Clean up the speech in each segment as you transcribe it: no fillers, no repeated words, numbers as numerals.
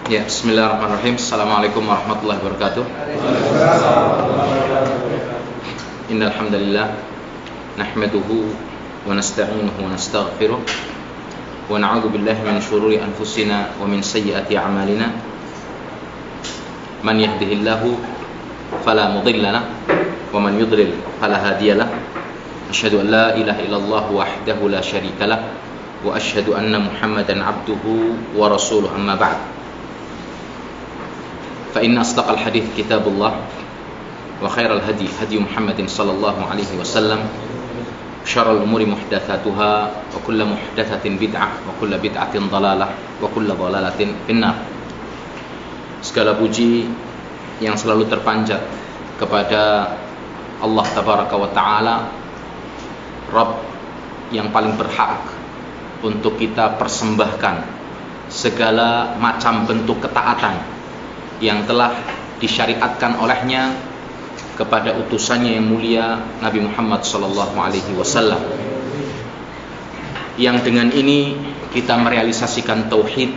Ya, bismillahirrahmanirrahim. Assalamualaikum warahmatullahi wabarakatuh. Innal hamdalillah nahmaduhu wa nasta'inuhu wa nastaghfiruh wa na'udzu billahi min shururi anfusina wa min sayyiati a'malina. Man yahdihillahu fala mudilla lahu wa man yudlil fala hadiya lahu. Asyhadu an la ilaha illallah wahdahu la syarika lahu wa asyhadu anna Muhammadan 'abduhu wa rasuluhu, amma ba'd. فإن أصدق الحديث كتاب الله وخير الهدي هدي محمد صلى الله عليه وسلم شر الأمور محدثاتها وكل محدثة بدعة وكل بدعة ضلالة وكل ضلالة في النار. Segala puji yang selalu terpanjat kepada Allah Tabaraka wa Ta'ala, Rabb yang paling berhak untuk kita persembahkan segala macam bentuk ketaatan yang telah disyariatkan olehnya kepada utusannya yang mulia Nabi Muhammad SAW, yang dengan ini kita merealisasikan tauhid,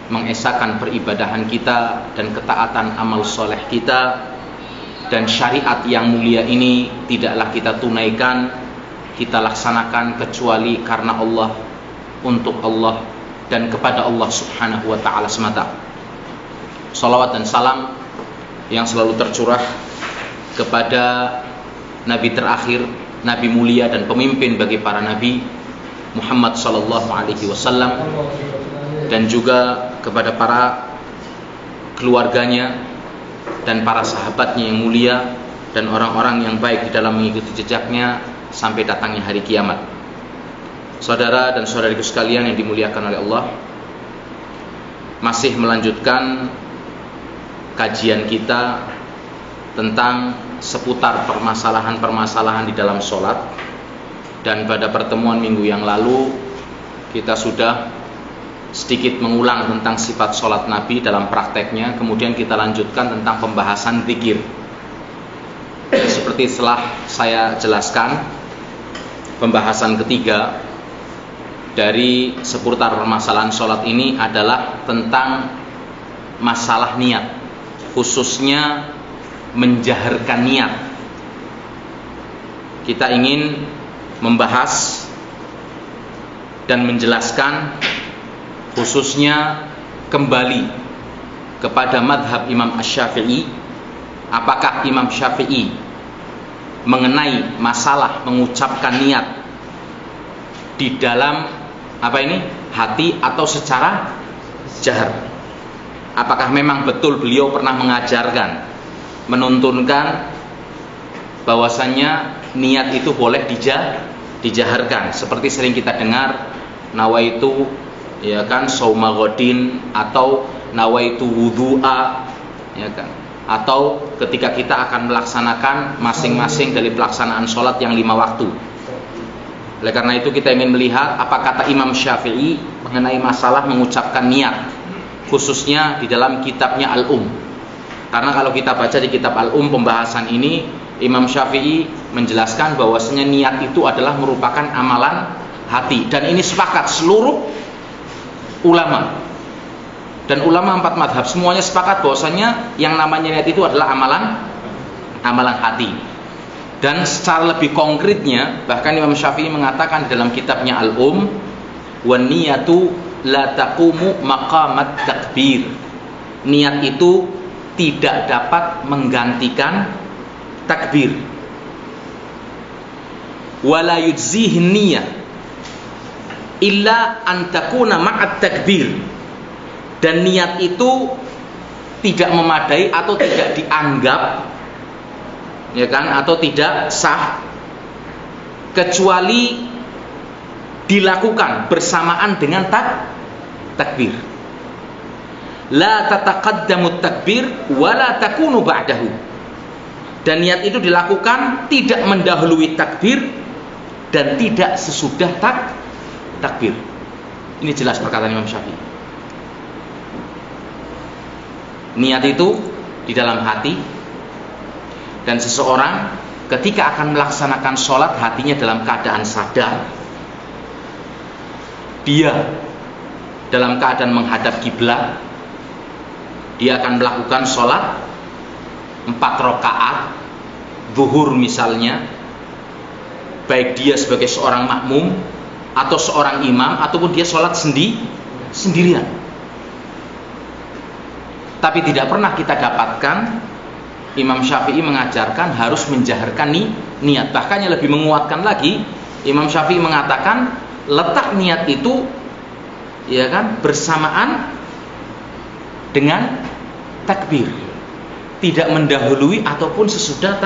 mengesahkan peribadahan kita dan ketaatan amal soleh kita, dan syariat yang mulia ini tidaklah kita tunaikan, kita laksanakan kecuali karena Allah, untuk Allah, dan kepada Allah Subhanahu wa Ta'ala semata. Salawat dan salam yang selalu tercurah kepada Nabi terakhir, Nabi mulia dan pemimpin bagi para Nabi, Muhammad sallallahu alaihi wasallam, dan juga kepada para keluarganya dan para sahabatnya yang mulia dan orang-orang yang baik di dalam mengikuti jejaknya sampai datangnya hari kiamat. Saudara dan saudariku sekalian yang dimuliakan oleh Allah, masih melanjutkan kajian kita tentang seputar permasalahan-permasalahan di dalam sholat. Dan pada pertemuan minggu yang lalu kita sudah sedikit mengulang tentang sifat sholat Nabi dalam prakteknya. Kemudian kita lanjutkan tentang pembahasan zikir. Seperti telah saya jelaskan, pembahasan ketiga dari seputar permasalahan sholat ini adalah tentang masalah niat, khususnya menjaharkan niat. Kita ingin membahas dan menjelaskan khususnya kembali kepada madhab Imam Asy-Syafi'i. Apakah Imam Syafi'i mengenai masalah mengucapkan niat di dalam hati atau secara jahar? Apakah memang betul beliau pernah mengajarkan, menuntunkan bahwasannya niat itu boleh dijaharkan, seperti sering kita dengar nawaitu, ya kan, sauma ghadin, atau nawaitu wudhu'a, ya kan, atau ketika kita akan melaksanakan masing-masing dari pelaksanaan sholat yang 5 waktu. Oleh karena itu kita ingin melihat apa kata Imam Syafi'i mengenai masalah mengucapkan niat, khususnya di dalam kitabnya Al-Um. Karena kalau kita baca di kitab Al-Um pembahasan ini, Imam Syafi'i menjelaskan bahwasanya niat itu adalah merupakan amalan hati, dan ini sepakat seluruh ulama. Dan ulama 4 madhab semuanya sepakat bahwasanya yang namanya niat itu adalah amalan hati. Dan secara lebih konkretnya, bahkan Imam Syafi'i mengatakan dalam kitabnya Al-Um, wan niyatu la taqumu maqamat takbir. Niat itu tidak dapat menggantikan takbir. Wala yujzihi niyah illa an takuna ma'at takbir. Dan niat itu tidak memadai atau tidak dianggap, ya kan, atau tidak sah kecuali dilakukan bersamaan dengan takbir. La tataqaddamu takbir wa la takunu ba'dahu. Dan niat itu dilakukan tidak mendahului takbir dan tidak sesudah takbir. Ini jelas perkataan Imam Syafi'i. Niat itu di dalam hati, dan seseorang ketika akan melaksanakan sholat hatinya dalam keadaan sadar, dia dalam keadaan menghadap kiblat, Dia akan melakukan sholat 4 rakaat zuhur misalnya, baik dia sebagai seorang makmum atau seorang imam, ataupun dia sholat sendirian. Tapi tidak pernah kita dapatkan Imam Syafi'i mengajarkan harus menjaharkan niat. Bahkan yang lebih menguatkan lagi, Imam Syafi'i mengatakan letak niat itu ya kan bersamaan dengan takbir, tidak mendahului ataupun sesudah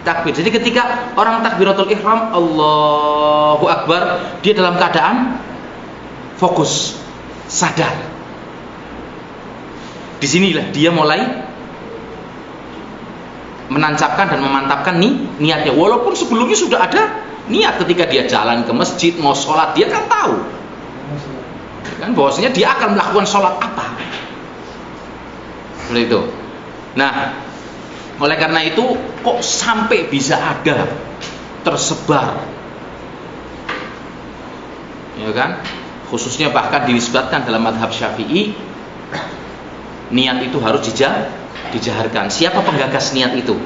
takbir. Jadi ketika orang takbiratul ihram Allahu Akbar, dia dalam keadaan fokus, sadar. Disinilah dia mulai menancapkan dan memantapkan niatnya. Walaupun sebelumnya sudah ada niat ketika dia jalan ke masjid mau sholat, dia kan tahu kan bahwasanya dia akan melakukan sholat apa. Seperti itu. Nah, oleh karena itu kok sampai bisa ada tersebar, ya kan? Khususnya bahkan dinisbatkan dalam mazhab Syafi'i, niat itu harus dijaharkan. Siapa penggagas niat itu?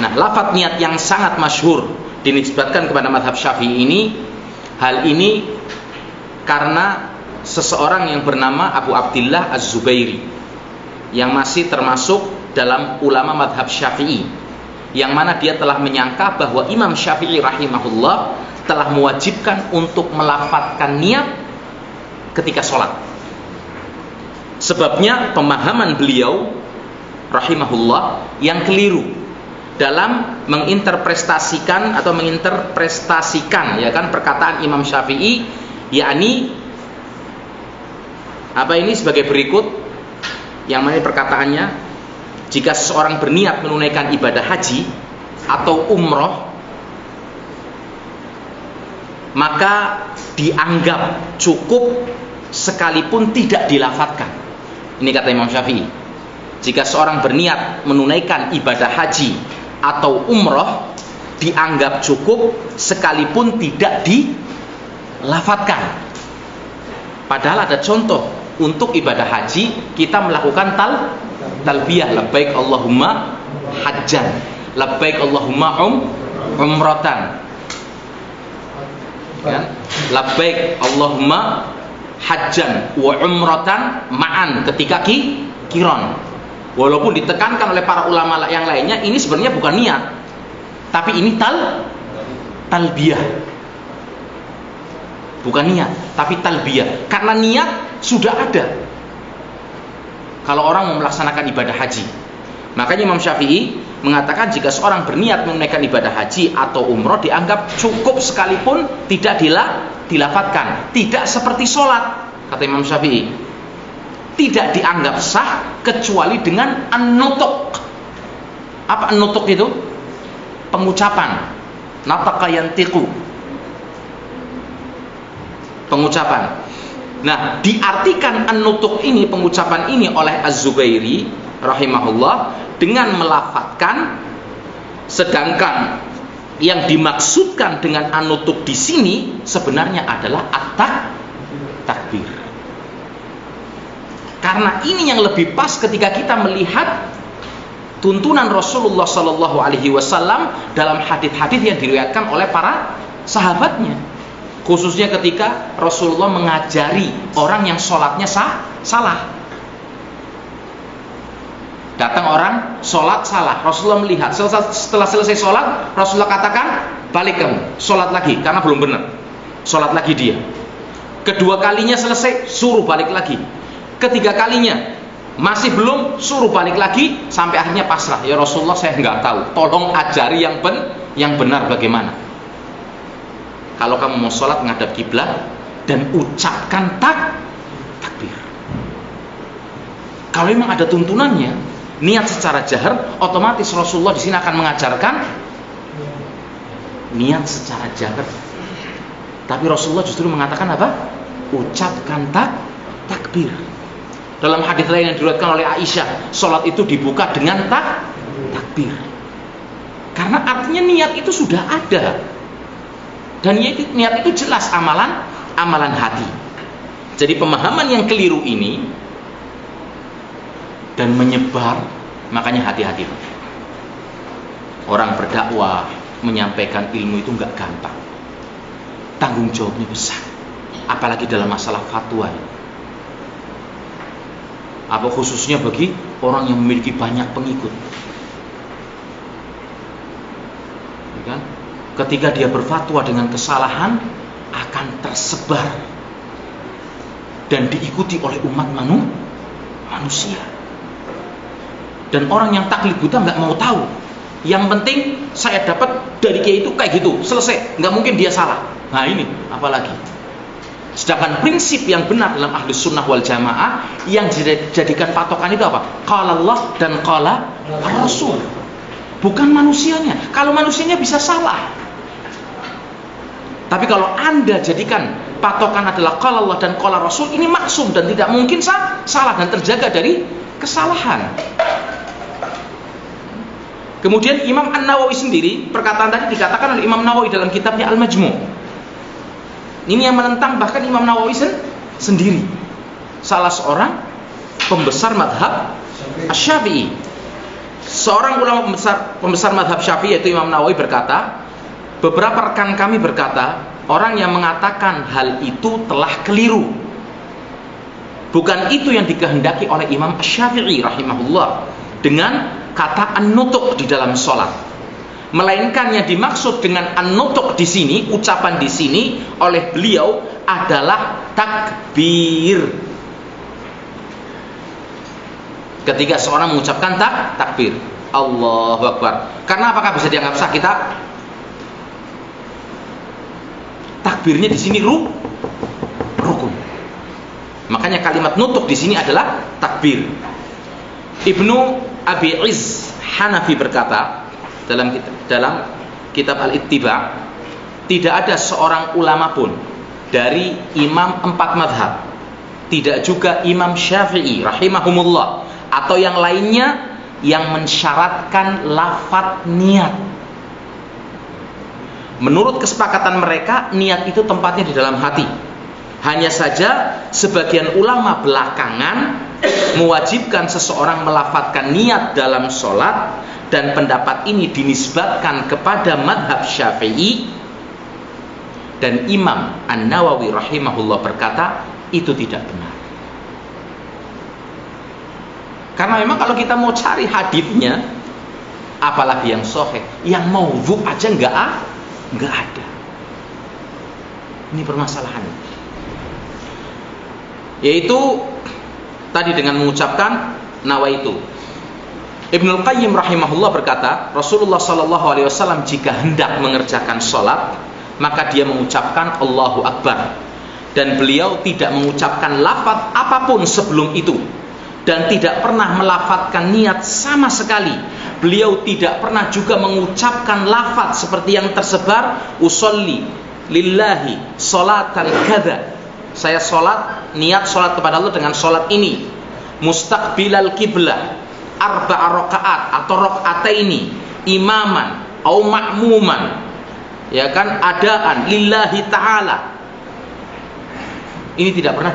Nah, lafaz niat yang sangat masyhur dinisbatkan kepada mazhab Syafi'i ini, hal ini karena seseorang yang bernama Abu Abdillah Az-Zubairi, yang masih termasuk dalam ulama madhab Syafi'i, yang mana dia telah menyangka bahwa Imam Syafi'i rahimahullah telah mewajibkan untuk melafadzkan niat ketika sholat. Sebabnya pemahaman beliau rahimahullah yang keliru dalam menginterpretasikan ya kan perkataan Imam Syafi'i, yakni apa ini sebagai berikut, yang mana perkataannya, jika seseorang berniat menunaikan ibadah haji atau umroh, maka dianggap cukup sekalipun tidak dilafadzkan. Ini kata Imam Syafi'i. Jika seorang berniat menunaikan ibadah haji atau umroh, dianggap cukup sekalipun tidak dilafadzkan. Padahal ada contoh, untuk ibadah haji kita melakukan talbiyah, labbaik Allahumma hajjan, labbaik Allahumma umratan, ya? Labbaik Allahumma hajjan wa umratan ma'an ketika kiron. Walaupun ditekankan oleh para ulama yang lainnya, ini sebenarnya bukan niat, tapi ini talbiyah. Bukan niat, tapi talbiyah. Karena niat sudah ada kalau orang mau melaksanakan ibadah haji. Makanya Imam Syafi'i mengatakan jika seorang berniat menunaikan ibadah haji atau umroh, dianggap cukup sekalipun tidak dilafadzkan. Tidak seperti sholat, kata Imam Syafi'i. Tidak dianggap sah kecuali dengan an-nutuk. Apa an-nutuk itu? Pengucapan. Nataqa yantiqu. Pengucapan. Nah, diartikan an-nutuk ini, pengucapan ini oleh Az-Zubairi rahimahullah dengan melafadzkan, sedangkan yang dimaksudkan dengan an-nutuk di sini sebenarnya adalah at-takbir. Karena ini yang lebih pas ketika kita melihat tuntunan Rasulullah Sallallahu Alaihi Wasallam dalam hadits-hadits yang diriwayatkan oleh para sahabatnya, khususnya ketika Rasulullah mengajari orang yang sholatnya salah. Datang orang sholat salah, Rasulullah melihat, setelah selesai sholat, Rasulullah katakan, balik kamu, sholat lagi, karena belum benar. Sholat lagi dia. Kedua kalinya selesai, suruh balik lagi. Ketiga kalinya masih belum, suruh balik lagi, sampai akhirnya pasrah. Ya Rasulullah, saya nggak tahu, tolong ajari yang benar bagaimana. Kalau kamu mau sholat menghadap kiblat dan ucapkan takbir. Kalau memang ada tuntunannya, niat secara jahar, otomatis Rasulullah di sini akan mengajarkan niat secara jahar. Tapi Rasulullah justru mengatakan apa? Ucapkan takbir. Dalam hadis lain yang diriwayatkan oleh Aisyah, sholat itu dibuka dengan takbir. Karena artinya niat itu sudah ada. Dan niat itu jelas amalan hati. Jadi pemahaman yang keliru ini dan menyebar. Makanya hati-hati. Orang berdakwah, menyampaikan ilmu itu nggak gampang. Tanggung jawabnya besar. Apalagi dalam masalah fatwa. Apa khususnya bagi orang yang memiliki banyak pengikut. Ya kan? Ketika dia berfatwa dengan kesalahan, akan tersebar dan diikuti oleh umat manusia. Dan orang yang taklid buta nggak mau tahu. Yang penting saya dapat dari kiai itu kayak gitu, selesai. Nggak mungkin dia salah. Nah ini apalagi. Sedangkan prinsip yang benar dalam Ahlus Sunnah wal Jamaah yang dijadikan patokan itu apa? Qala Allah dan qala Rasul. Bukan manusianya. Kalau manusianya bisa salah. Tapi kalau Anda jadikan patokan adalah qala Allah dan qala Rasul, ini maksum dan tidak mungkin salah dan terjaga dari kesalahan. Kemudian Imam An-Nawawi sendiri, perkataan tadi dikatakan oleh Imam Nawawi dalam kitabnya Al-Majmu'. Ini yang menentang bahkan Imam Nawawi sendiri. Salah seorang pembesar madhab Asy-Syafi'i. Seorang ulama pembesar madhab Syafi'i yaitu Imam Nawawi berkata, beberapa rekan kami berkata, orang yang mengatakan hal itu telah keliru. Bukan itu yang dikehendaki oleh Imam Asy-Syafi'i rahimahullah dengan kata an-nutuk di dalam sholat. Melainkan yang dimaksud dengan an-nutuk di sini, ucapan di sini oleh beliau adalah takbir. Ketika seorang mengucapkan takbir, Allahu Akbar. Karena apakah bisa dianggap sah kita? Takbirnya di sini rukun. Makanya kalimat nutuk di sini adalah takbir. Ibnu Abi Izz Hanafi berkata dalam kitab Al-Ittiba, tidak ada seorang ulama pun dari imam 4 madhab, tidak juga Imam Syafi'i rahimahumullah atau yang lainnya yang mensyaratkan lafadz niat. Menurut kesepakatan mereka, niat itu tempatnya di dalam hati. Hanya saja sebagian ulama belakangan mewajibkan seseorang melafadzkan niat dalam sholat, dan pendapat ini dinisbatkan kepada madhab Syafi'i. Dan Imam An-Nawawi rahimahullah berkata itu tidak benar. Karena memang kalau kita mau cari haditsnya, apalagi yang sahih, yang maudhu aja nggak ada. Ini permasalahannya. Yaitu tadi dengan mengucapkan nawaitu. Ibnul Qayyim rahimahullah berkata, Rasulullah SAW jika hendak mengerjakan sholat, maka dia mengucapkan Allahu Akbar, dan beliau tidak mengucapkan lafadz apapun sebelum itu, dan tidak pernah melafadzkan niat sama sekali. Beliau tidak pernah juga mengucapkan lafadz seperti yang tersebar, usolli lillahi sholatan kadza, saya sholat, niat sholat kepada Allah dengan sholat ini, mustaqbilal kiblah, arba'a rakaat atau rakaataini, imaman atau ma'muman, ya kan, adaan lillahi ta'ala. Ini tidak pernah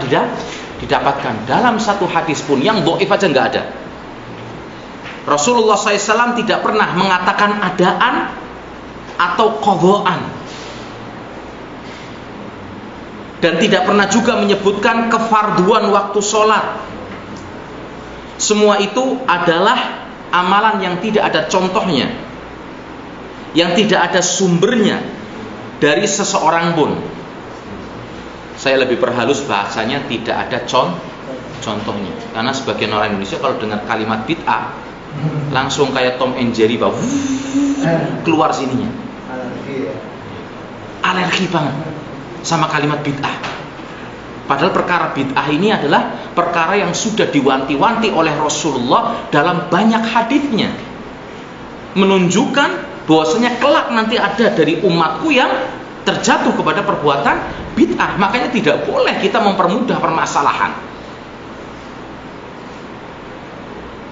didapatkan dalam satu hadis pun, yang dhaif aja nggak ada. Rasulullah SAW tidak pernah mengatakan adaan atau qadha'an, dan tidak pernah juga menyebutkan kefarduan waktu sholat. Semua itu adalah amalan yang tidak ada contohnya, yang tidak ada sumbernya dari seseorang pun. Saya lebih perhalus bahasanya, tidak ada contohnya. Karena sebagian orang Indonesia kalau dengar kalimat bid'ah langsung kayak Tom and Jerry, keluar sininya. Alergi banget sama kalimat bid'ah. Padahal perkara bid'ah ini adalah perkara yang sudah diwanti-wanti oleh Rasulullah dalam banyak haditsnya, menunjukkan bahwasanya kelak nanti ada dari umatku yang terjatuh kepada perbuatan bid'ah. Makanya tidak boleh kita mempermudah permasalahan.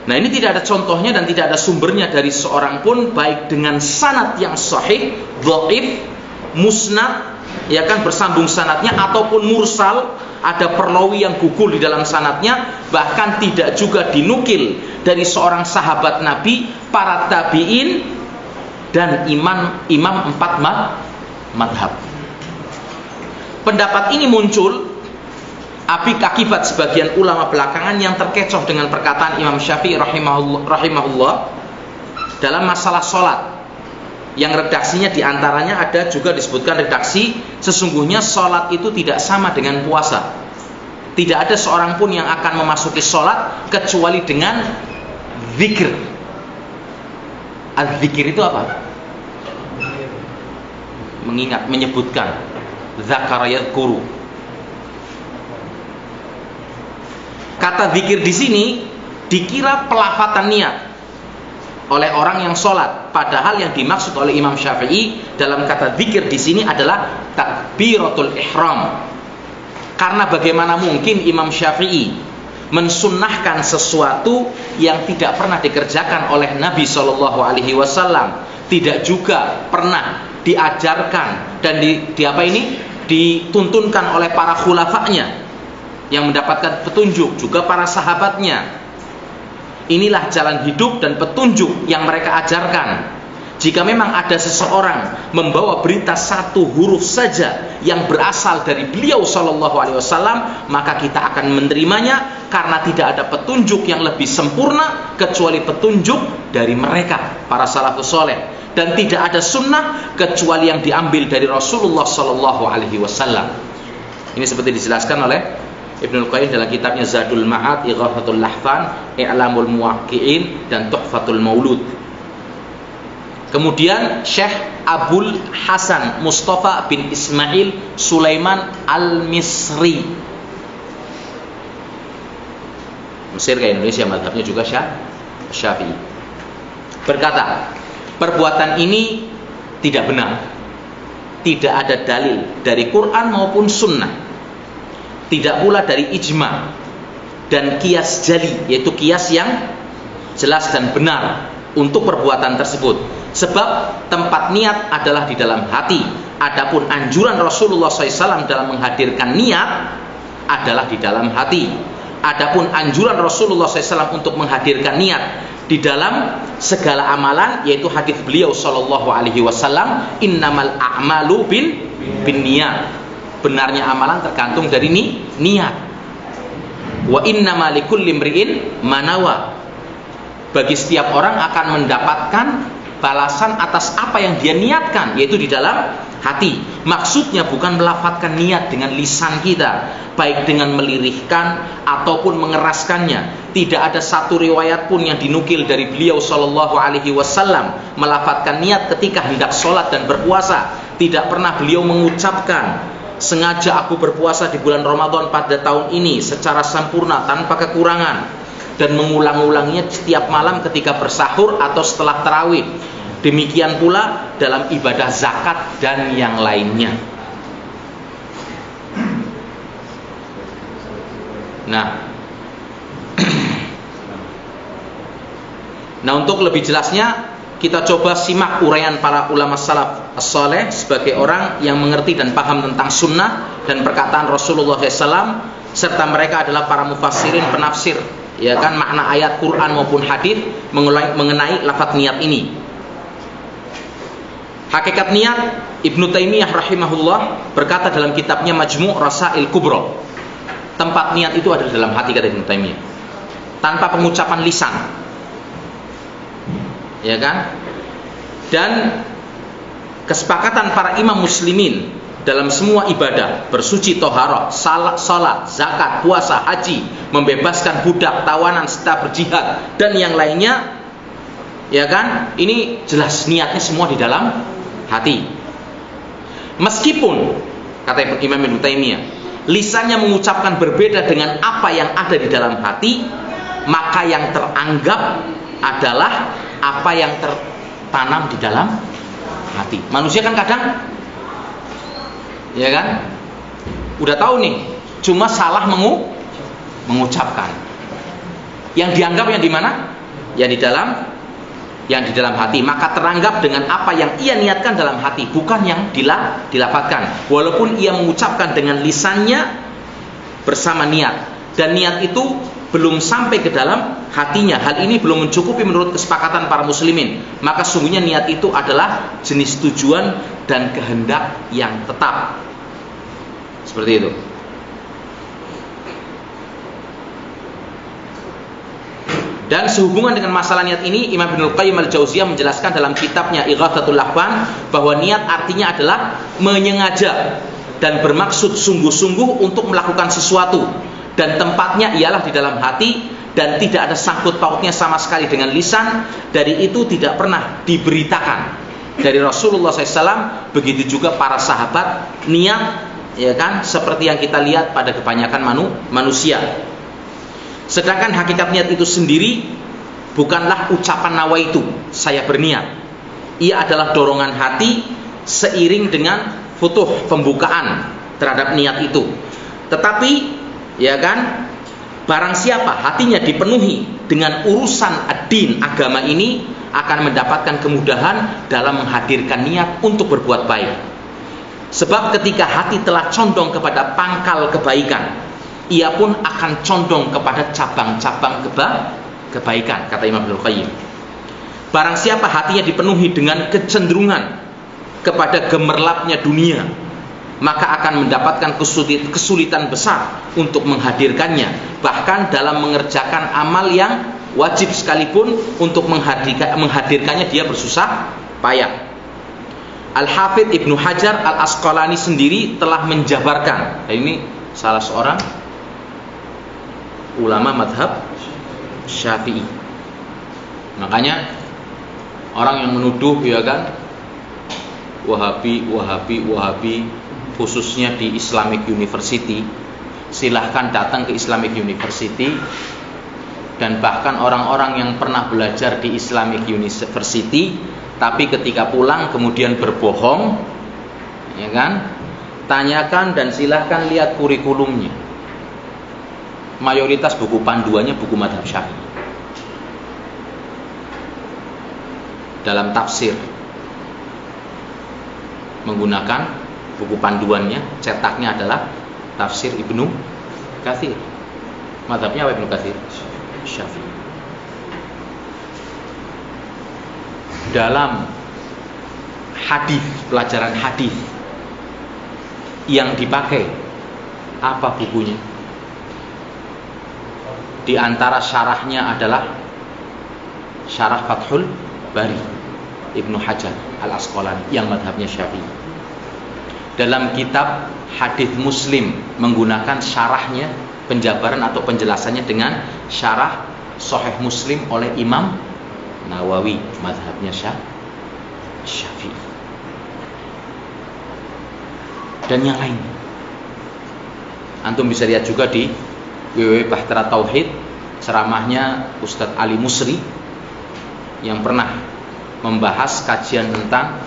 Nah, ini tidak ada contohnya dan tidak ada sumbernya dari seorang pun, baik dengan sanad yang sahih, dhaif, musnad, ya kan, bersambung sanadnya, ataupun mursal, ada perlawi yang gugul di dalam sanadnya, bahkan tidak juga dinukil dari seorang sahabat Nabi, para tabi'in, dan imam empat madhab. Pendapat ini muncul akibat sebagian ulama belakangan yang terkecoh dengan perkataan Imam Syafi'i rahimahullah dalam masalah sholat, yang redaksinya diantaranya ada juga disebutkan redaksi, sesungguhnya sholat itu tidak sama dengan puasa. Tidak ada seorang pun yang akan memasuki sholat kecuali dengan zikir. Az-zikir itu apa? Mengingat, menyebutkan. Dzakara yadhkuru. Kata zikir di sini dikira pelafatan niat oleh orang yang sholat, padahal yang dimaksud oleh Imam Syafi'i dalam kata zikir di sini adalah takbiratul ihram. Karena bagaimana mungkin Imam Syafi'i mensunnahkan sesuatu yang tidak pernah dikerjakan oleh Nabi SAW, tidak juga pernah diajarkan dan dituntunkan oleh para khulafa'nya yang mendapatkan petunjuk, juga para sahabatnya. Inilah jalan hidup dan petunjuk yang mereka ajarkan. Jika memang ada seseorang membawa berita satu huruf saja yang berasal dari beliau SAW, maka kita akan menerimanya, karena tidak ada petunjuk yang lebih sempurna kecuali petunjuk dari mereka, para salafus soleh. Dan tidak ada sunnah kecuali yang diambil dari Rasulullah SAW. Ini seperti dijelaskan oleh Ibnul Qayyim dalam kitabnya Zadul Ma'ad, Ighathatul Lahfan, I'lamul Muwaqqi'in, dan Tuhfatul Maulud. Kemudian Syekh Abul Hasan Mustafa bin Ismail Sulaiman Al-Misri, Mesir ke Indonesia, mazhabnya juga Syafi'i, berkata, perbuatan ini tidak benar. Tidak ada dalil dari Quran maupun sunnah, tidak pula dari ijma dan kias jali, yaitu kias yang jelas dan benar untuk perbuatan tersebut. Sebab tempat niat adalah di dalam hati. Adapun anjuran Rasulullah SAW dalam menghadirkan niat adalah di dalam hati. Adapun anjuran Rasulullah SAW untuk menghadirkan niat di dalam segala amalan, yaitu hadis beliau SAW, innamal a'malu bin niyat. Benarnya amalan tergantung dari niat. Wa innama likulli imri'in manawa. Bagi setiap orang akan mendapatkan balasan atas apa yang dia niatkan, yaitu di dalam hati. Maksudnya bukan melafadzkan niat dengan lisan kita, baik dengan melirihkan ataupun mengeraskannya. Tidak ada satu riwayat pun yang dinukil dari beliau SAW melafadzkan niat ketika hendak sholat dan berpuasa. Tidak pernah beliau mengucapkan, sengaja aku berpuasa di bulan Ramadan pada tahun ini secara sempurna tanpa kekurangan, dan mengulang-ulanginya setiap malam ketika bersahur atau setelah tarawih. Demikian pula dalam ibadah zakat dan yang lainnya. Nah, untuk lebih jelasnya kita coba simak uraian para ulama salaf as-saleh sebagai orang yang mengerti dan paham tentang sunnah dan perkataan Rasulullah SAW, serta mereka adalah para mufassirin penafsir, ya kan, makna ayat Quran maupun hadis mengenai lafaz niat ini. Hakikat niat, Ibnu Taimiyah rahimahullah berkata dalam kitabnya Majmu' Rasail Kubra, tempat niat itu ada dalam hati, kata Ibnu Taimiyah, tanpa pengucapan lisan, ya kan. Dan kesepakatan para imam muslimin dalam semua ibadah, bersuci, toharah, salat, zakat, puasa, haji, membebaskan budak, tawanan, serta berjihad dan yang lainnya, ya kan, ini jelas niatnya semua di dalam hati. Meskipun kata Imam Ibnu Taimiyah, lisannya mengucapkan berbeda dengan apa yang ada di dalam hati, maka yang teranggap adalah apa yang tertanam di dalam hati. Manusia kan kadang, ya kan, udah tahu nih, cuma salah mengucapkan. Yang dianggap yang di mana? Yang di dalam hati, maka teranggap dengan apa yang ia niatkan dalam hati, bukan yang dilafadzkan. Walaupun ia mengucapkan dengan lisannya, bersama niat, dan niat itu belum sampai ke dalam hatinya, hal ini belum mencukupi menurut kesepakatan para muslimin, maka sungguhnya niat itu adalah jenis tujuan dan kehendak yang tetap. Seperti itu. Dan sehubungan dengan masalah niat ini, Imam Ibnul Qayyim Al-Jauziyah menjelaskan dalam kitabnya Ighathatul Lahfan bahwa niat artinya adalah menyengaja dan bermaksud sungguh-sungguh untuk melakukan sesuatu, dan tempatnya ialah di dalam hati dan tidak ada sangkut pautnya sama sekali dengan lisan. Dari itu tidak pernah diberitakan dari Rasulullah SAW, begitu juga para sahabat. Niat, ya kan, seperti yang kita lihat pada kebanyakan manusia. Sedangkan hakikat niat itu sendiri bukanlah ucapan nawaitu, saya berniat. Ia adalah dorongan hati seiring dengan futuh, pembukaan terhadap niat itu. Tetapi, ya kan, barang siapa hatinya dipenuhi dengan urusan ad-din, agama ini, akan mendapatkan kemudahan dalam menghadirkan niat untuk berbuat baik. Sebab ketika hati telah condong kepada pangkal kebaikan, ia pun akan condong kepada cabang-cabang kebaikan, kata Imam Ibnul Qayyim. Barang siapa hatinya dipenuhi dengan kecenderungan kepada gemerlapnya dunia, maka akan mendapatkan kesulitan besar untuk menghadirkannya. Bahkan dalam mengerjakan amal yang wajib sekalipun, untuk menghadirkannya dia bersusah payah. Al-Hafidh Ibnu Hajar Al-Asqalani sendiri telah menjabarkan, ini salah seorang ulama madhab Syafi'i. Makanya orang yang menuduh, ya kan, Wahabi, khususnya di Islamic University, silahkan datang ke Islamic University. Dan bahkan orang-orang yang pernah belajar di Islamic University, tapi ketika pulang kemudian berbohong, ya kan, tanyakan dan silahkan lihat kurikulumnya. Mayoritas buku panduannya buku madhab Syafi'i. Dalam tafsir menggunakan buku panduannya, cetaknya adalah tafsir Ibnu Katsir. Madhabnya apa Ibnu Katsir? Syafi'i. Dalam hadis, pelajaran hadis yang dipakai, apa bukunya? Di antara syarahnya adalah Syarah Fathul Bari Ibnu Hajar Al-Asqalani yang madhabnya Syafi'i. Dalam kitab Hadis Muslim menggunakan syarahnya, penjabaran atau penjelasannya dengan Syarah Sahih Muslim oleh Imam Nawawi, madhabnya Syafi'i. Dan yang lain, antum bisa lihat juga di www.Bahtera Tauhid, ceramahnya Ustadz Ali Musri yang pernah membahas kajian tentang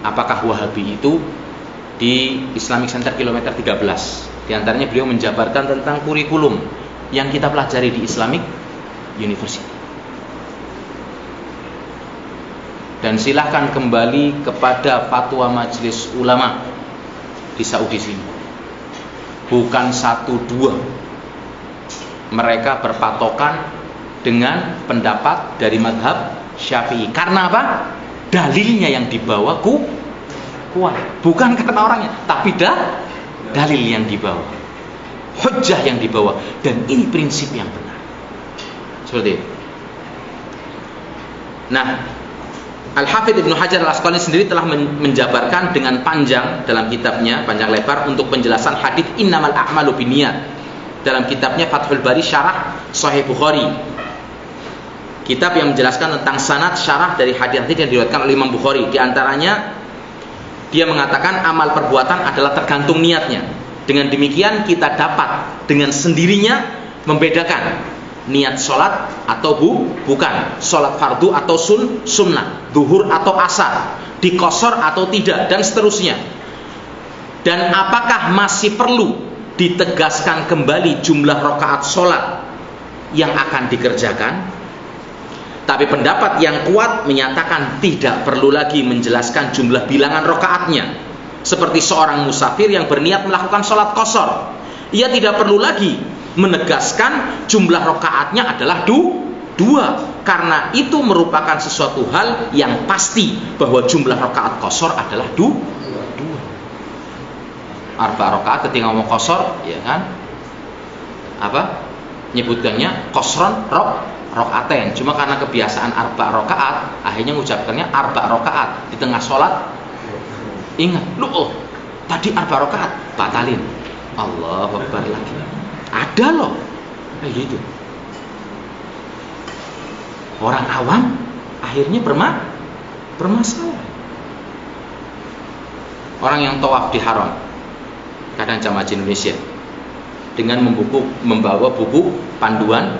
apakah Wahabi itu di Islamic Center kilometer 13. Di antaranya beliau menjabarkan tentang kurikulum yang kita pelajari di Islamic University. Dan silahkan kembali kepada fatwa Majelis Ulama di Saudi sini. Bukan 1-2. Mereka berpatokan dengan pendapat dari madhab Syafi'i. Karena apa? Dalilnya yang dibawa kuat. Bukan karena orangnya, tapi dalil yang dibawa, hujjah yang dibawa. Dan ini prinsip yang benar. Seperti itu. Nah, Al-Hafidh Ibnu Hajar Al-Asqalani sendiri telah menjabarkan dengan panjang dalam kitabnya, panjang lebar, untuk penjelasan hadis innamal a'malu binniyat dalam kitabnya Fathul Bari Syarah Sahih Bukhari, kitab yang menjelaskan tentang sanad syarah dari hadis-hadis yang diriwayatkan oleh Imam Bukhari. Di antaranya dia mengatakan amal perbuatan adalah tergantung niatnya. Dengan demikian kita dapat dengan sendirinya membedakan niat sholat atau bukan, sholat fardu atau sunnah, zuhur atau asar, dikosor atau tidak, dan seterusnya. Dan apakah masih perlu ditegaskan kembali jumlah rakaat sholat yang akan dikerjakan? Tapi pendapat yang kuat menyatakan tidak perlu lagi menjelaskan jumlah bilangan rakaatnya. Seperti seorang musafir yang berniat melakukan sholat qashar, ia tidak perlu lagi menegaskan jumlah rakaatnya adalah 2, karena itu merupakan sesuatu hal yang pasti bahwa jumlah rakaat qashar adalah 2. Arba rakaat ketika ngomong qashar, ya kan? Apa? Nyebutkannya qashron rokaaten. Cuma karena kebiasaan arba rakaat, akhirnya mengucapkannya arba rakaat di tengah sholat. Ingat, tadi arba rakaat, batalin. Allahu Akbar lagi. Ada loh kayak gitu. Orang awam akhirnya bermasalah. Orang yang tawaf di haram, kadang jamaah haji Indonesia, dengan membawa buku panduan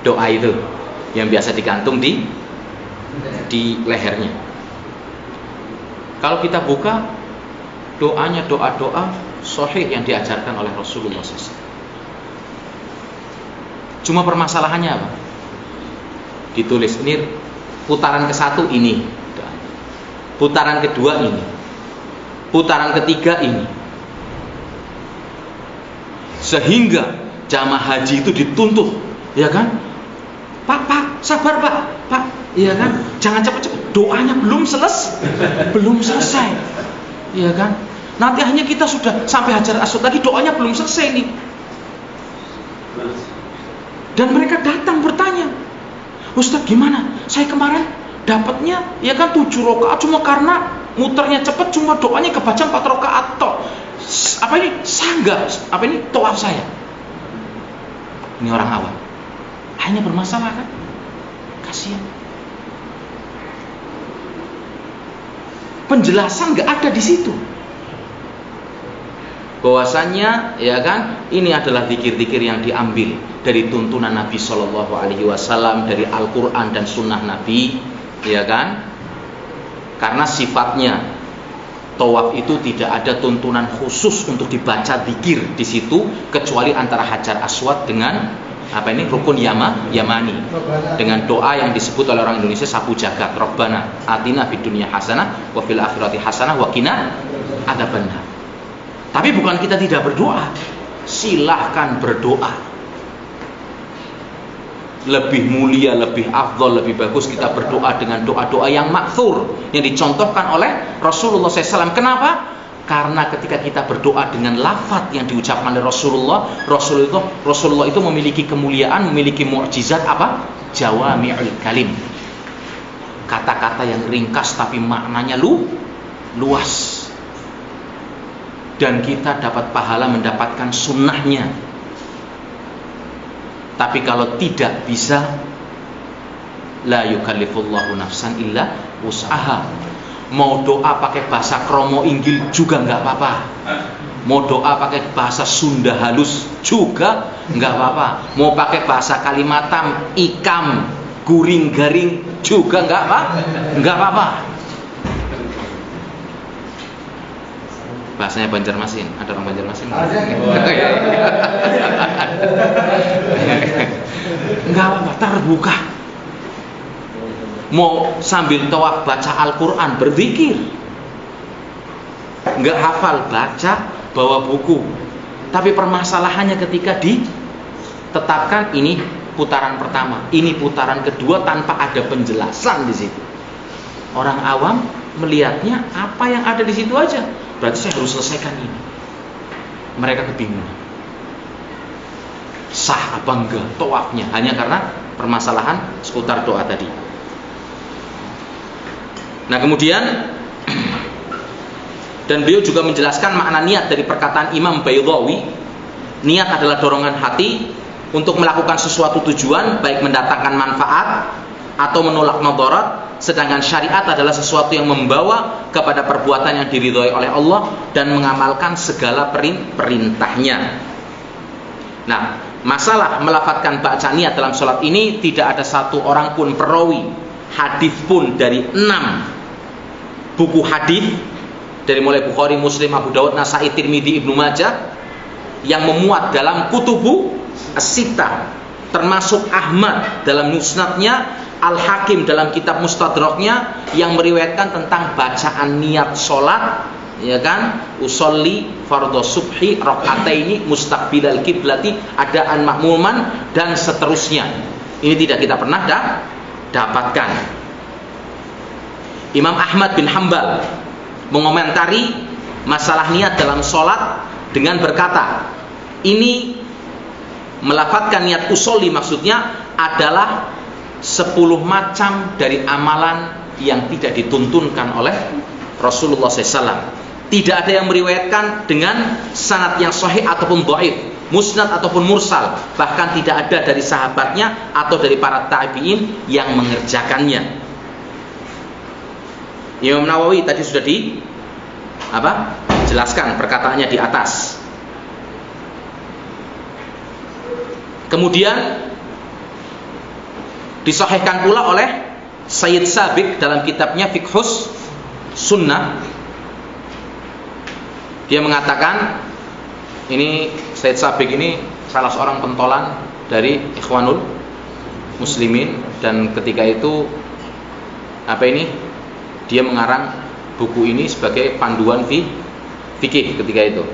doa itu yang biasa digantung di lehernya. Kalau kita buka doanya, doa-doa sahih yang diajarkan oleh Rasulullah SAW. Cuma permasalahannya apa? Ditulis ini putaran ke-1 ini, putaran kedua ini, putaran ketiga ini, sehingga jamaah haji itu dituntut, ya kan? Pak, sabar Pak, ya kan? Jangan cepet-cepet, doanya belum selesai, ya kan? Nanti hanya kita sudah sampai Hajar Aswad lagi, doanya belum selesai nih. Dan mereka datang bertanya, Ustaz gimana? Saya kemarin dapatnya ya kan 7 rakaat, cuma karena muternya cepat, cuma doanya kebaca 4 rakaat toh. Apa ini? Sanggah. Apa ini? Tawaf saya. Ini orang awam. Hanya bermasalah kan? Kasihan. Penjelasan nggak ada di situ. Bahwasannya ya kan, ini adalah zikir-zikir yang diambil dari tuntunan Nabi Shallallahu Alaihi Wasallam, dari Al-Quran dan Sunnah Nabi, ya kan? Karena sifatnya tawaf itu tidak ada tuntunan khusus untuk dibaca zikir di situ, kecuali antara Hajar Aswad dengan apa ini rukun Yamani, dengan doa yang disebut oleh orang Indonesia sapu jagat, Rabbana atina fid dunya hasanah wa fil akhirati hasanah wa qina adzabannar. Tapi bukan kita tidak berdoa. Silahkan berdoa. Lebih mulia, lebih afdol, lebih bagus kita berdoa dengan doa-doa yang ma'thur, yang dicontohkan oleh Rasulullah SAW. Kenapa? Karena ketika kita berdoa dengan lafaz yang diucapkan oleh Rasulullah itu memiliki kemuliaan, memiliki mukjizat apa? Jawami'ul kalim. Kata-kata yang ringkas tapi maknanya luas. Dan kita dapat pahala mendapatkan sunnahnya. Tapi kalau tidak bisa, la yukallifullahu nafsan illa wus'aha. Mau doa pakai bahasa kromo inggil juga nggak apa-apa. Mau doa pakai bahasa Sunda halus juga nggak apa-apa. Mau pakai bahasa Kalimantan, ikam, guring garing juga nggak apa-apa. Bahasanya Banjarmasin, ada orang Banjarmasin? Enggak apa-apa, terbuka. Mau sambil tawaf baca Al-Quran, berzikir. Enggak hafal, baca, bawa buku. Tapi permasalahannya ketika ditetapkan ini putaran pertama, ini putaran kedua tanpa ada penjelasan di situ. Orang awam melihatnya apa yang ada di situ aja. Berarti saya harus selesaikan ini. Mereka kebingungan. Sah apa enggak tawafnya hanya karena permasalahan seputar doa tadi. Nah kemudian dan beliau juga menjelaskan makna niat dari perkataan Imam Baydawi. Niat adalah dorongan hati untuk melakukan sesuatu tujuan, baik mendatangkan manfaat atau menolak mudarat. Sedangkan syariat adalah sesuatu yang membawa kepada perbuatan yang diridhoi oleh Allah dan mengamalkan segala perintahnya. Nah, masalah melafadzkan baca niat dalam sholat ini tidak ada satu orang pun perawi hadis pun dari 6 buku hadis, dari mulai Bukhari, Muslim, Abu Dawud, Nasai, Tirmidzi, Ibnu Majah, yang memuat dalam kutubu as-sittah, termasuk Ahmad dalam musnadnya, Al-Hakim dalam kitab Mustadraknya, yang meriwayatkan tentang bacaan niat sholat ya kan, usolli fardhu subhi rakaataini mustaqbilal kiblati adaan makmuman dan seterusnya. Ini tidak kita pernah dapatkan. Imam Ahmad bin Hambal mengomentari masalah niat dalam sholat dengan berkata, ini melafadzkan niat usolli maksudnya adalah 10 macam dari amalan yang tidak dituntunkan oleh Rasulullah SAW. Tidak ada yang meriwayatkan dengan sanad yang sahih ataupun dhaif, musnad ataupun mursal, bahkan tidak ada dari sahabatnya atau dari para tabi'in yang mengerjakannya. Imam Nawawi tadi sudah jelaskan perkataannya di atas. Kemudian disahihkan pula oleh Sayyid Sabiq dalam kitabnya Fiqhus Sunnah. Dia mengatakan, ini Sayyid Sabiq ini salah seorang pentolan dari Ikhwanul Muslimin, dan ketika itu dia mengarang buku ini sebagai panduan fikih ketika itu.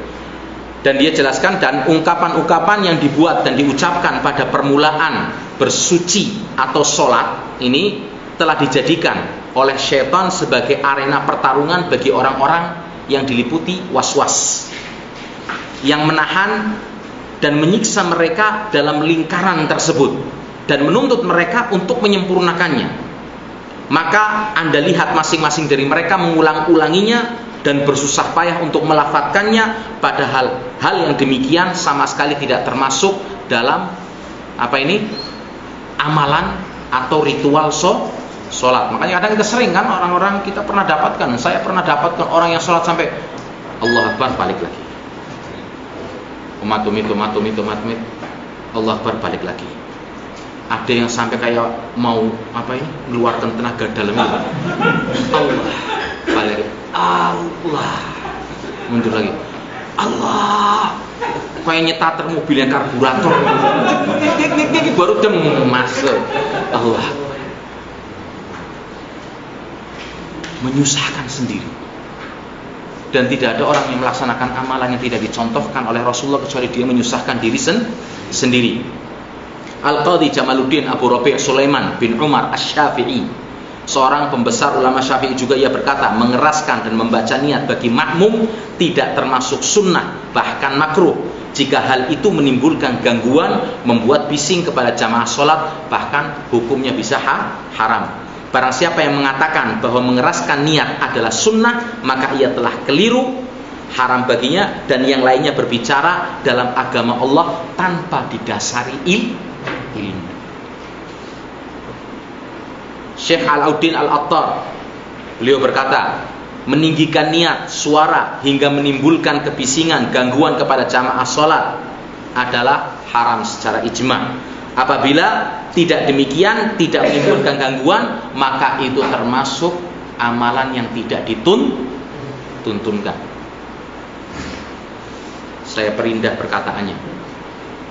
Dan dia jelaskan, dan ungkapan-ungkapan yang dibuat dan diucapkan pada permulaan bersuci atau sholat ini telah dijadikan oleh syaitan sebagai arena pertarungan bagi orang-orang yang diliputi was-was, yang menahan dan menyiksa mereka dalam lingkaran tersebut dan menuntut mereka untuk menyempurnakannya. Maka Anda lihat masing-masing dari mereka mengulang-ulanginya dan bersusah payah untuk melafadzkannya, padahal hal yang demikian sama sekali tidak termasuk dalam amalan atau ritual sholat. Makanya kadang kita sering kan, orang-orang kita pernah dapatkan, saya pernah dapatkan orang yang sholat sampai Allah Akbar balik lagi, umatumit Allah Akbar balik lagi. Ada yang sampai kayak mau mengeluarkan tenaga dalamnya, Allah balik, Allah mundur lagi, Allah, kayak nyetater mobilnya karburator, baru masuk, Allah, menyusahkan sendiri. Dan tidak ada orang yang melaksanakan amalan yang tidak dicontohkan oleh Rasulullah kecuali dia menyusahkan diri sendiri. Al-Qadhi Jamaluddin Abu Rabi' Sulaiman bin Umar Asy-Syafi'i, seorang pembesar ulama Syafi'i juga, ia berkata, mengeraskan dan membaca niat bagi makmum tidak termasuk sunnah, bahkan makruh. Jika hal itu menimbulkan gangguan, membuat bising kepada jamaah sholat, bahkan hukumnya bisa haram. Barang siapa yang mengatakan bahwa mengeraskan niat adalah sunnah, maka ia telah keliru, haram baginya, dan yang lainnya berbicara dalam agama Allah tanpa didasari ilmu. Syekh Alauddin Al-Attar, beliau berkata, meninggikan niat, suara hingga menimbulkan kebisingan, gangguan kepada jamaah sholat adalah haram secara ijma'. Apabila tidak demikian, tidak menimbulkan gangguan, maka itu termasuk amalan yang tidak dituntunkan. Saya perindah perkataannya,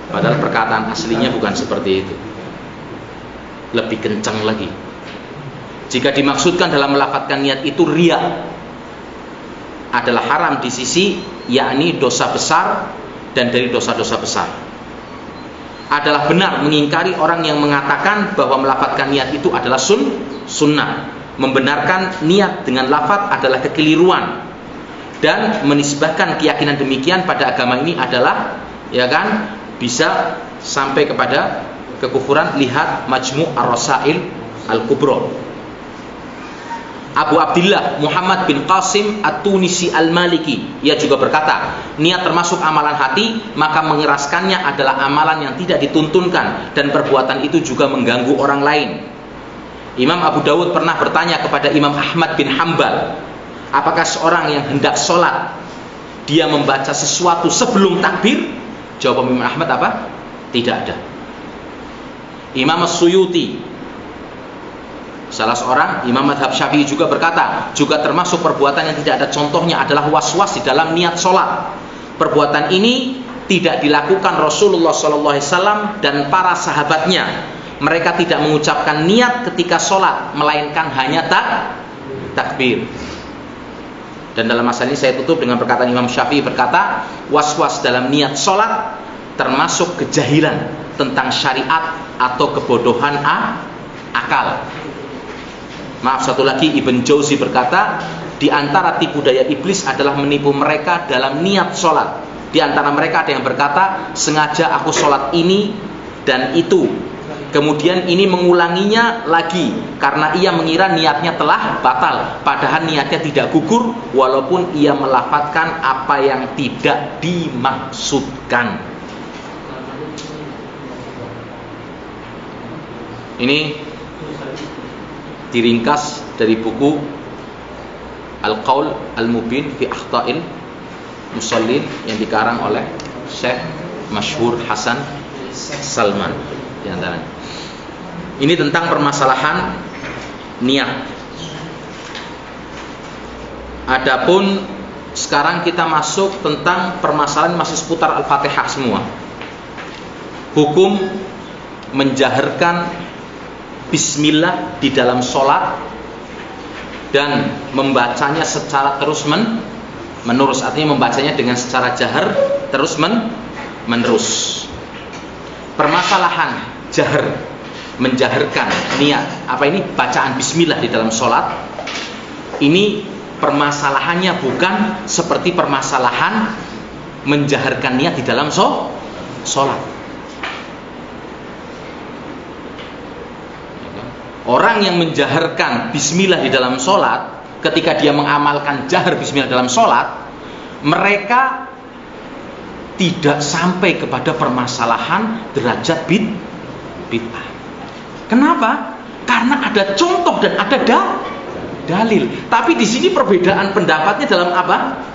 padahal perkataan aslinya bukan seperti itu, lebih kencang lagi. Jika dimaksudkan dalam melafadzkan niat itu riya, adalah haram di sisi, yakni dosa besar dan dari dosa-dosa besar. Adalah benar mengingkari orang yang mengatakan bahwa melafadzkan niat itu adalah sunnah. Membenarkan niat dengan lafadz adalah kekeliruan, dan menisbahkan keyakinan demikian pada agama ini adalah, bisa sampai kepada kekufuran. Lihat Majmu' Ar-Rasail Al-Kubra. Abu Abdillah Muhammad bin Qasim At-Tunisi Al-Maliki, ia juga berkata, niat termasuk amalan hati, maka mengeraskannya adalah amalan yang tidak dituntunkan, dan perbuatan itu juga mengganggu orang lain. Imam Abu Dawud pernah bertanya kepada Imam Ahmad bin Hambal, apakah seorang yang hendak sholat dia membaca sesuatu sebelum takbir? Jawab Imam Ahmad apa? Tidak ada. Imam As-Suyuti, salah seorang imam madhab Syafi'i, juga berkata, juga termasuk perbuatan yang tidak ada contohnya adalah was-was di dalam niat sholat. Perbuatan ini tidak dilakukan Rasulullah SAW dan para sahabatnya. Mereka tidak mengucapkan niat ketika sholat, melainkan hanya takbir. Dan dalam masalah ini saya tutup dengan perkataan Imam Syafi'i berkata, was-was dalam niat sholat termasuk kejahilan tentang syariat atau kebodohan akal. Maaf, satu lagi Ibn Jauzi berkata, di antara tipu daya iblis adalah menipu mereka dalam niat sholat. Di antara mereka ada yang berkata, sengaja aku sholat ini dan itu, kemudian ini mengulanginya lagi karena ia mengira niatnya telah batal, padahal niatnya tidak gugur walaupun ia melafadzkan apa yang tidak dimaksudkan. Ini diringkas dari buku Al-Qaul Al-Mubin fi Akhta'il Musallin yang dikarang oleh Syekh Masyhur Hasan Salman di antaranya. Ini tentang permasalahan niat. Adapun sekarang kita masuk tentang permasalahan masih seputar Al-Fatihah semua. Hukum menjaharkan bismillah di dalam sholat dan membacanya secara terus menerus, artinya membacanya dengan secara jahar terus menerus. Permasalahan jahar, menjaharkan niat, apa ini bacaan bismillah di dalam sholat, ini permasalahannya bukan seperti permasalahan menjaharkan niat di dalam sholat. Orang yang menjaharkan bismillah di dalam sholat, ketika dia mengamalkan jahar bismillah dalam sholat, mereka tidak sampai kepada permasalahan derajat bid'ah. Kenapa? Karena ada contoh dan ada dalil. Tapi di sini perbedaan pendapatnya dalam apa?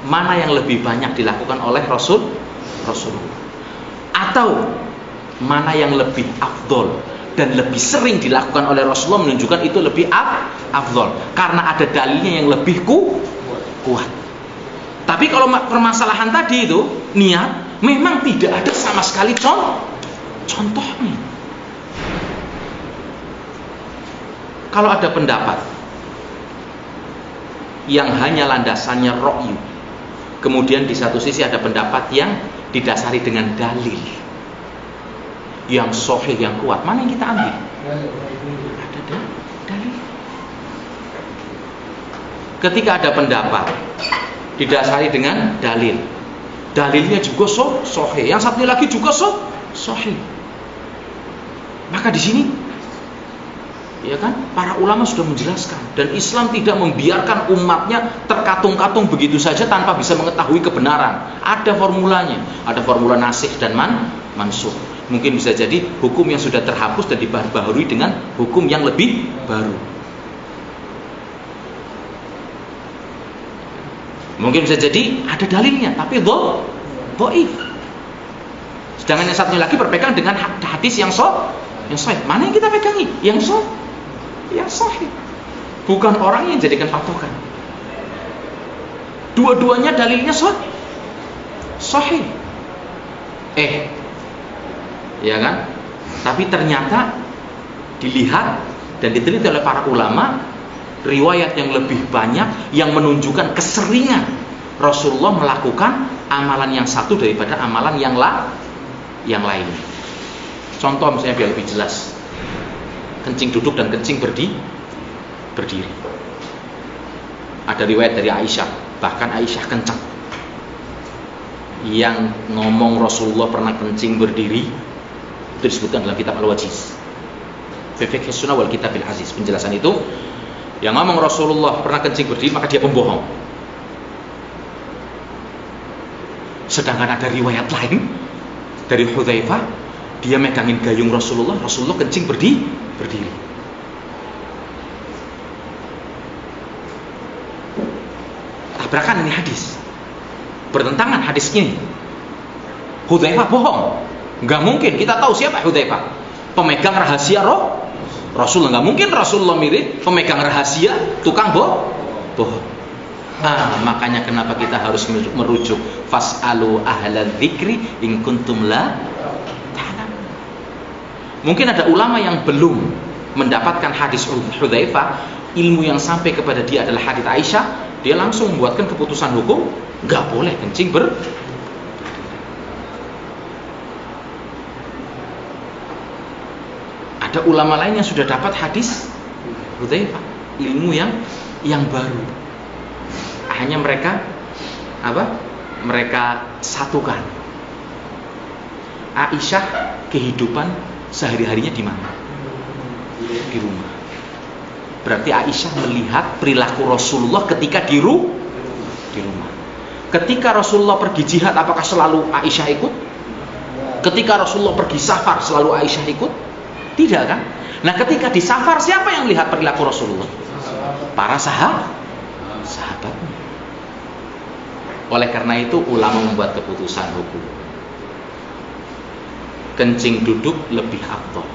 Mana yang lebih banyak dilakukan oleh Rasulullah, atau mana yang lebih afdol dan lebih sering dilakukan oleh Rasulullah, menunjukkan itu lebih afdol karena ada dalilnya yang lebih kuat. Tapi kalau permasalahan tadi itu niat, memang tidak ada sama sekali contohnya. Kalau ada pendapat yang hanya landasannya ra'yu, kemudian di satu sisi ada pendapat yang didasari dengan dalil yang sahih, yang kuat, mana yang kita ambil? Ada dalil. Ketika ada pendapat didasari dengan dalil, dalilnya juga sahih, yang satunya lagi juga sahih, maka di sini, ya kan, para ulama sudah menjelaskan, dan Islam tidak membiarkan umatnya terkatung-katung begitu saja tanpa bisa mengetahui kebenaran. Ada formulanya, ada formula nasikh dan mansukh. Mungkin bisa jadi hukum yang sudah terhapus dan dibaharui dengan hukum yang lebih baru. Mungkin bisa jadi ada dalilnya, tapi dhaif. Sedangkan yang satunya lagi berpegang dengan hadis yang sahih. Mana yang kita pegangi? Yang sahih. Bukan orang yang jadikan patokan. Dua-duanya dalilnya sahih. Ya kan? Tapi ternyata dilihat dan diteliti oleh para ulama, riwayat yang lebih banyak yang menunjukkan keseringan Rasulullah melakukan amalan yang satu daripada amalan yang lain. Contoh misalnya biar lebih jelas, kencing duduk dan kencing berdiri. Ada riwayat dari Aisyah, bahkan Aisyah kencang, yang ngomong Rasulullah pernah kencing berdiri itu disebutkan dalam kitab Al-Wajiz fi Fiqh Sunnah wal Kitabil Aziz. Penjelasan itu, yang ngomong Rasulullah pernah kencing berdiri maka dia pembohong. Sedangkan ada riwayat lain dari Hudzaifah, dia megangin gayung Rasulullah kencing berdiri. Tabrakan ini hadis, bertentangan hadis ini. Hudzaifah bohong. Nggak mungkin, kita tahu siapa Hudzaifah, pemegang rahasia Rasulullah. Nggak mungkin Rasulullah mirip pemegang rahasia tukang bohong. Makanya kenapa kita harus merujuk fas'alu ahlal dzikri in kuntum la ta'lamun. Mungkin ada ulama yang belum mendapatkan hadis Hudzaifah, ilmu yang sampai kepada dia adalah hadits Aisyah, dia langsung membuatkan keputusan hukum nggak boleh kencing Ada ulama lain yang sudah dapat hadis Hudzaifah, ilmu yang baru. Hanya mereka mereka satukan. Aisyah kehidupan sehari-harinya di mana? Di rumah. Berarti Aisyah melihat perilaku Rasulullah ketika di rumah. Ketika Rasulullah pergi jihad, apakah selalu Aisyah ikut? Ketika Rasulullah pergi safar, selalu Aisyah ikut? Tidak kan? Nah, ketika di safar, siapa yang melihat perilaku Rasulullah? Para sahabatnya. Oleh karena itu ulama membuat keputusan hukum. Kencing duduk lebih afdal.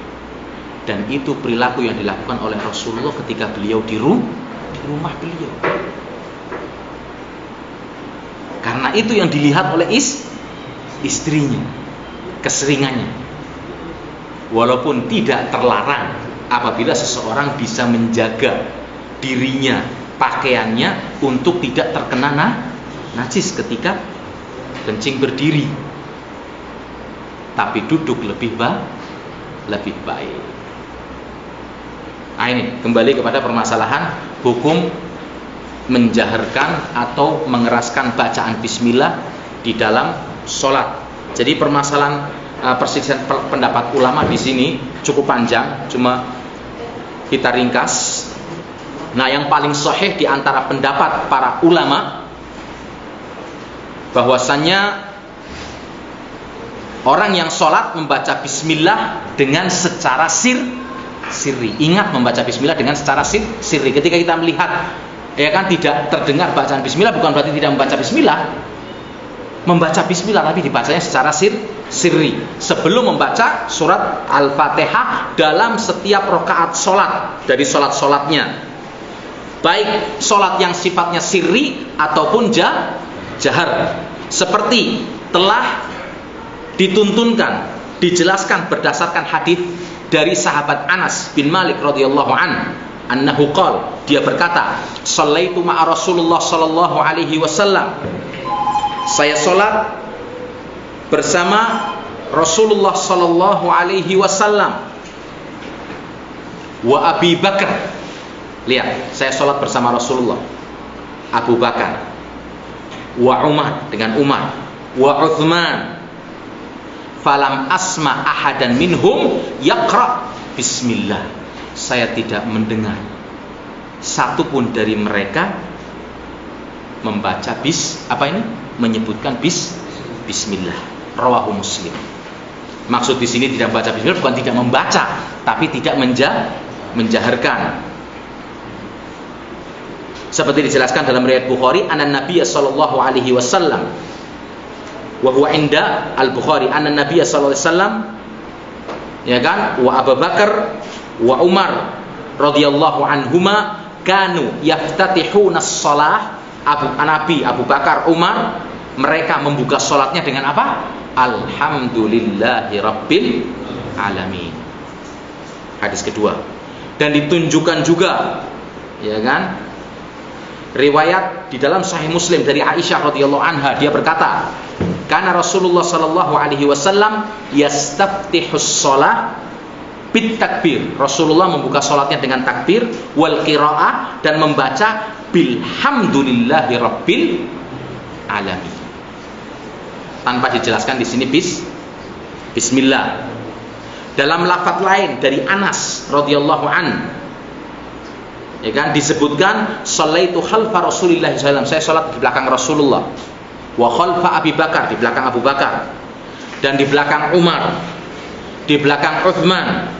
Dan itu perilaku yang dilakukan oleh Rasulullah ketika beliau di rumah beliau. Karena itu yang dilihat oleh istrinya, keseringannya. Walaupun tidak terlarang apabila seseorang bisa menjaga dirinya, pakaiannya untuk tidak terkena najis ketika kencing berdiri. Tapi duduk lebih baik. Nah, ini kembali kepada permasalahan hukum menjaharkan atau mengeraskan bacaan bismillah di dalam sholat. Jadi permasalahan perselisihan pendapat ulama di sini cukup panjang, cuma kita ringkas. Nah, yang paling sahih di antara pendapat para ulama bahwasannya orang yang sholat membaca bismillah dengan secara sirri. Ingat, membaca bismillah dengan secara sirri. Ketika kita melihat, ya kan, tidak terdengar bacaan bismillah, bukan berarti tidak membaca bismillah. Membaca bismillah tapi dibacanya secara sirri. Sebelum membaca surat Al-Fatihah dalam setiap rakaat sholat dari sholat-sholatnya, baik sholat yang sifatnya sirri ataupun jahar, seperti telah dituntunkan, dijelaskan berdasarkan hadis dari sahabat Anas bin Malik radhiyallahu anhu qala, dia berkata, shallaitu ma'a Rasulullah sallallahu alaihi wasallam, saya sholat bersama Rasulullah sallallahu alaihi wasallam wa Abi Bakar. Lihat, saya sholat bersama Rasulullah, Abu Bakar, wa Umar, dengan Umar, wa Uthman. Falam asma ahadan minhum yaqra bismillah. Saya tidak mendengar satupun dari mereka membaca menyebutkan bismillah. Rawahu Muslim. Maksud di sini tidak membaca bismillah bukan tidak membaca, tapi tidak menjaharkan. Seperti dijelaskan dalam riwayat Bukhari, anna Nabiy sallallahu alaihi wasallam, wa huwa inda Al-Bukhari, anna Nabiy sallallahu alaihi wasallam, ya kan, wa Abu Bakar wa Umar radhiyallahu anhuma kanu yaftatihuna as-shalah. Nabi Abu Bakar, Umar, mereka membuka sholatnya dengan apa? Alhamdulillahi Rabbil Alamin. Hadis kedua. Dan ditunjukkan juga, ya kan, riwayat di dalam Sahih Muslim dari Aisyah radhiyallahu anha, dia berkata, karena Rasulullah sallallahu alaihi wasallam yastaftihus shalah bit takbir. Rasulullah membuka sholatnya dengan takbir, wal qiraah, dan membaca bilhamdulillahi Rabbil Alamin. Tanpa dijelaskan di sini bismillah. Dalam lafaz lain dari Anas radhiyallahu an, ya kan, disebutkan shallaitu khalfa Rasulillah sallallahu alaihi wasallam, saya salat di belakang Rasulullah, wa khalfa Abi Bakar, di belakang Abu Bakar, dan di belakang Umar, di belakang Uthman.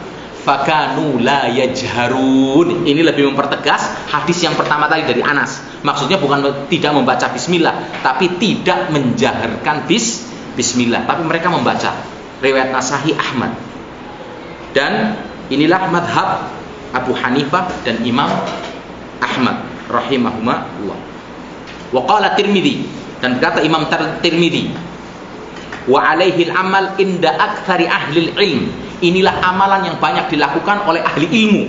Fakanu la yajharun. Ini lebih mempertegas hadis yang pertama tadi dari Anas. Maksudnya bukan tidak membaca bismillah, tapi tidak menjaharkan bismillah, tapi mereka membaca. Riwayat Nasa'i, Ahmad. Dan inilah madhab Abu Hanifah dan Imam Ahmad rahimahumullah. Wa qala Tirmidzi, dan berkata Imam Tirmidzi, wa alaihi al-amal inda aktsari ahli ilm. Inilah amalan yang banyak dilakukan oleh ahli ilmu.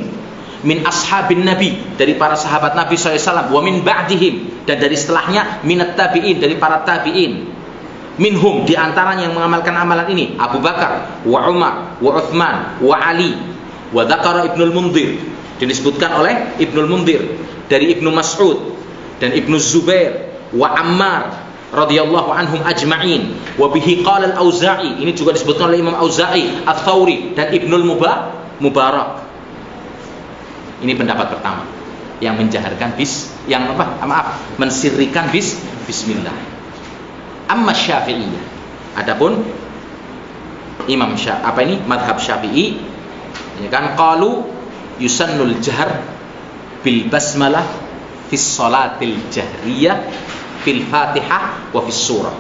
min ashabin nabi, dari para sahabat Nabi SAW, wa min ba'dihim, dan dari setelahnya minat tabi'in, dari para tabi'in. Minhum, di antaranya yang mengamalkan amalan ini Abu Bakar, wa Umar, wa Uthman, wa Ali, wa dzakara Ibnul Munzir, disebutkan oleh Ibnul Munzir dari Ibnu Mas'ud dan Ibnu Zubair, wa Ammar radhiyallahu anhum ajma'in, wa bihi qala al-Auza'i, ini juga disebutkan oleh Imam Auza'i, Ats-Tsauri dan Ibnul Mubarak. Ini pendapat pertama, yang menjaharkan mensirrikan bismillah. Amma Syafi'iyah, adapun Imam madhab Syafi'i, ya kan, qalu yusannul jahr bil basmalah fis salatil jahriyah fil Fatihah wa fis surah.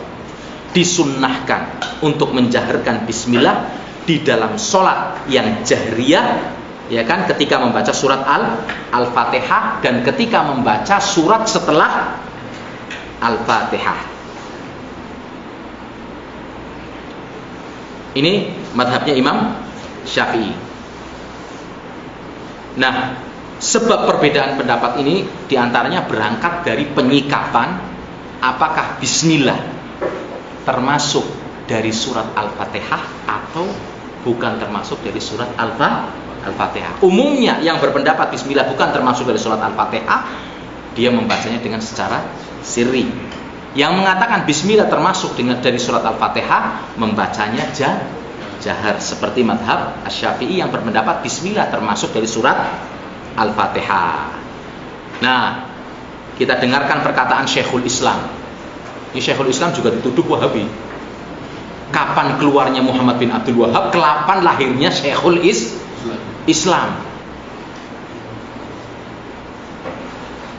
Disunnahkan untuk menjaharkan bismillah di dalam salat yang jahriyah, ya kan, ketika membaca surat Al-Fatihah dan ketika membaca surat setelah Al-Fatihah. Ini madhabnya Imam Syafi'i. Nah, sebab perbedaan pendapat ini diantaranya berangkat dari penyikapan apakah bismillah termasuk dari surat Al-Fatihah atau bukan termasuk dari surat Al-Fatihah. Umumnya yang berpendapat bismillah bukan termasuk dari surat Al-Fatihah, dia membacanya dengan secara sirri. Yang mengatakan bismillah termasuk dari surat Al-Fatihah, membacanya jahar, seperti madhab Asy-Syafi'i yang berpendapat bismillah termasuk dari surat Al-Fatihah. Nah, kita dengarkan perkataan Syekhul Islam. Ini Syekhul Islam juga dituduh Wahabi. Kapan keluarnya Muhammad bin Abdul Wahab, kapan lahirnya Syekhul Islam?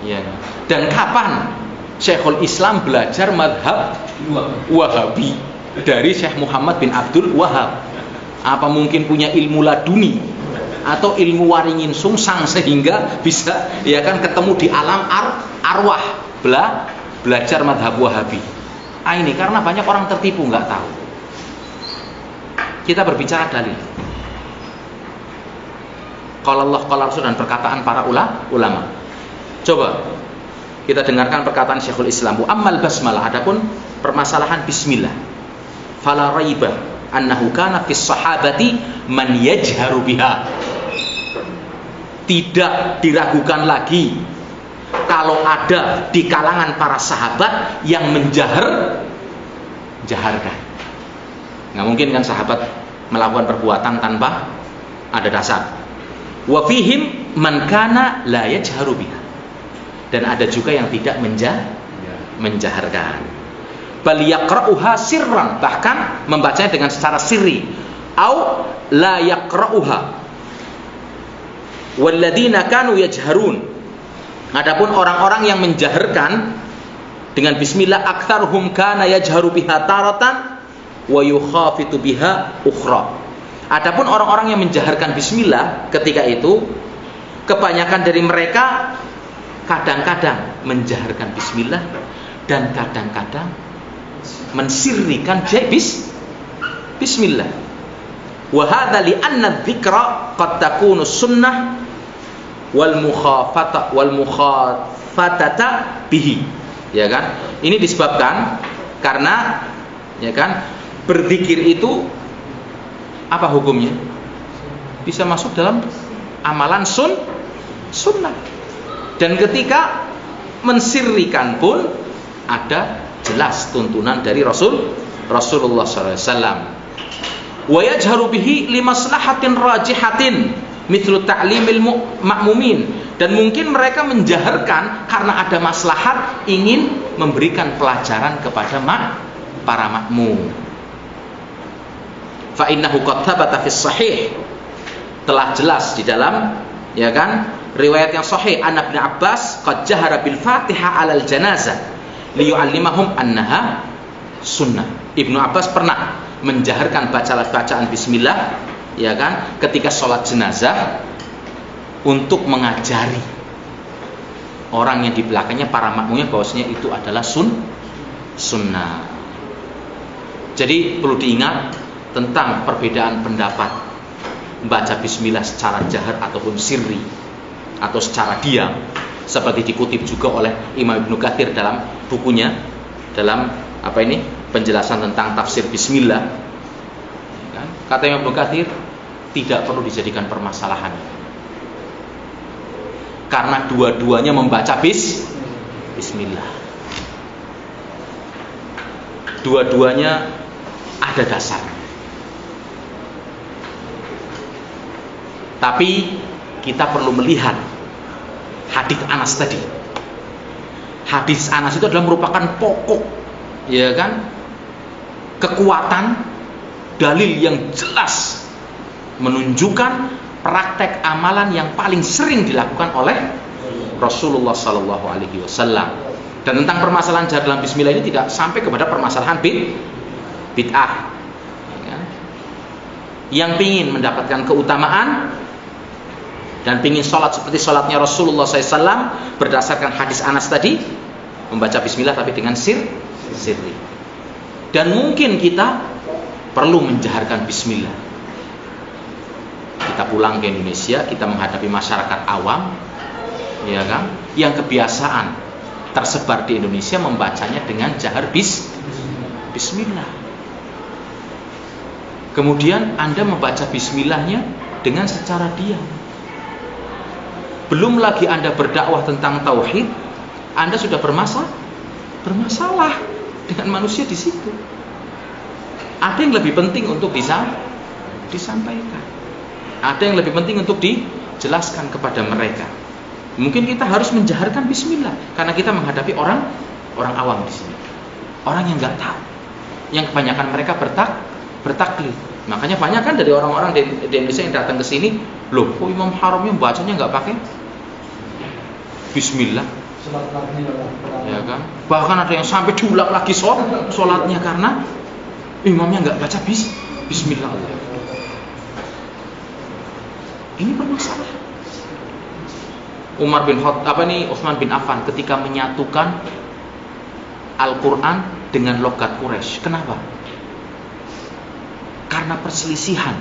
Ya. Dan kapan Syekhul Islam belajar madhab Wahabi dari Syekh Muhammad bin Abdul Wahab? Apa mungkin punya ilmu laduni atau ilmu waringin sungsang sehingga bisa, ya kan, ketemu di alam arwah belajar madhab Wahabi? Ini karena banyak orang tertipu, nggak tahu. Kita berbicara dalil. Qala Allah, qala Rasul, dan perkataan para ulama. Coba kita dengarkan perkataan Syekhul Islam. Ammal basmalah, adapun permasalahan bismillah, fala raiba annahu kana fis sahabati man yajharu biha. Tidak diragukan lagi kalau ada di kalangan para sahabat yang jaharkan. Nggak mungkin kan sahabat melakukan perbuatan tanpa ada dasar. Wa fihim man kana la yajharu biha, dan ada juga yang tidak menjaharkan. Bal yaqra'uha sirran, bahkan membacanya dengan secara sirri. Au la yaqra'uha walladzina kanu yajharun. Adapun orang-orang yang menjaharkan dengan bismillah, aktsaruhum kana yajharu biha taratan wa yukhafitu biha ukhra. Adapun orang-orang yang menjaharkan bismillah ketika itu, kebanyakan dari mereka kadang-kadang menjaharkan bismillah dan kadang-kadang mensirrikan bismillah. Wa hadza li anna dzikra qad takunu sunnah wal mukhafatata bihi. Ya kan? Ini disebabkan karena, ya kan, berzikir itu apa hukumnya? Bisa masuk dalam amalan sunnah. Dan ketika mensirrikan pun ada jelas tuntunan dari Rasulullah SAW. Wa yajharu bihi limaslahatin rajihatin mithlu ta'limil ma'mumin, dan mungkin mereka menjaharkan karena ada maslahat ingin memberikan pelajaran kepada para makmum. Fa innahu qad thabata fis sahih, telah jelas di dalam, ya kan, riwayat yang sahih, Ibnu Abbas qad jahara bil Fatihah 'alal janazah liyu'allimahum annaha sunnah. Ibnu Abbas pernah menjaharkan bacaan bismillah, ya kan, ketika sholat jenazah untuk mengajari orang yang di belakangnya, para makmumnya, bahwasanya itu adalah sunnah. Jadi perlu diingat tentang perbedaan pendapat membaca bismillah secara jahar ataupun sirri. atau secara diam, seperti dikutip juga oleh Imam Ibnu Katsir dalam bukunya, dalam penjelasan tentang tafsir bismillah. Kata Imam Ibnu Katsir, tidak perlu dijadikan permasalahan, karena dua-duanya membaca bismillah. Dua-duanya ada dasar. Tapi kita perlu melihat hadis Anas tadi. Hadis Anas itu adalah merupakan pokok, ya kan, kekuatan dalil yang jelas menunjukkan praktek amalan yang paling sering dilakukan oleh Rasulullah Sallallahu Alaihi Wasallam. Dan tentang permasalahan jar dalam bismillah ini tidak sampai kepada permasalahan bid'ah. Yang ingin mendapatkan keutamaan dan ingin sholat seperti sholatnya Rasulullah SAW berdasarkan hadis Anas tadi, membaca bismillah tapi dengan sirri. Dan mungkin kita perlu menjaharkan bismillah. Kita pulang ke Indonesia, kita menghadapi masyarakat awam, ya kan, yang kebiasaan tersebar di Indonesia membacanya dengan jahar bismillah. Kemudian Anda membaca bismillahnya dengan secara diam. Belum lagi Anda berdakwah tentang tauhid, Anda sudah bermasalah dengan manusia di situ. Ada yang lebih penting untuk disampaikan. Ada yang lebih penting untuk dijelaskan kepada mereka. Mungkin kita harus menjaharkan bismillah karena kita menghadapi orang awam di sini. Orang yang nggak tahu. Yang kebanyakan mereka bertaklid. Makanya banyak kan dari orang-orang di Indonesia yang datang ke sini, loh, kok Imam Haramnya bacanya nggak pakai bismillah? Ya kan? Bahkan ada yang sampai diulang lagi sholatnya karena imamnya nggak baca bismillah. Ini bermasalah. Utsman bin Affan ketika menyatukan Al-Quran dengan logat Quraisy. Kenapa? Karena perselisihan